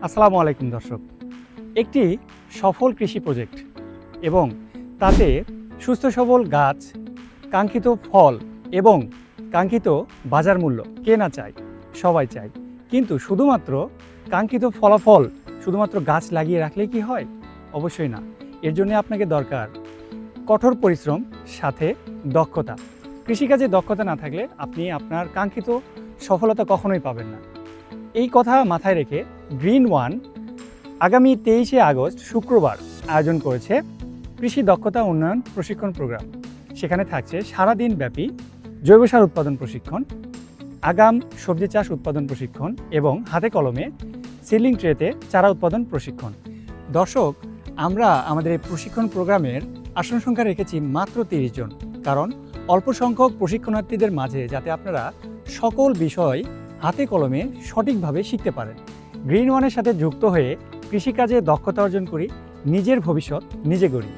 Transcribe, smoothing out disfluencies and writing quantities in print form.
আসসালামু আলাইকুম দর্শক। একটি সফল কৃষি প্রজেক্ট এবং তাতে সুস্থ সবল গাছ, কাঙ্ক্ষিত ফল এবং কাঙ্ক্ষিত বাজার মূল্য কে না চায়? সবাই চায়। কিন্তু শুধুমাত্র কাঙ্ক্ষিত ফলাফল শুধুমাত্র গাছ লাগিয়ে রাখলেই কি হয়? অবশ্যই না। এর জন্য আপনাকে দরকার কঠোর পরিশ্রম, সাথে দক্ষতা। কৃষিকাজে দক্ষতা না থাকলে আপনি আপনার কাঙ্ক্ষিত সফলতা কখনোই পাবেন না। এই কথা মাথায় রেখে গ্রিন ওয়ান আগামী 23শে আগস্ট শুক্রবার আয়োজন করেছে কৃষি দক্ষতা উন্নয়ন প্রশিক্ষণ প্রোগ্রাম। সেখানে থাকছে সারাদিন ব্যাপী জৈব সার উৎপাদন প্রশিক্ষণ, আগাম সবজি চাষ উৎপাদন প্রশিক্ষণ এবং হাতে কলমে সিলিং ট্রেতে চারা উৎপাদন প্রশিক্ষণ। দর্শক, আমরা আমাদের এই প্রশিক্ষণ প্রোগ্রামের আসন সংখ্যা রেখেছি মাত্র 30 জন, কারণ অল্প সংখ্যক প্রশিক্ষণার্থীদের মাঝে যাতে আপনারা সকল বিষয় হাতে কলমে সঠিকভাবে শিখতে পারেন। গ্রিন ওয়ানের সাথে যুক্ত হয়ে কৃষিকাজে দক্ষতা অর্জন করি, নিজের ভবিষ্যৎ নিজে গড়ি।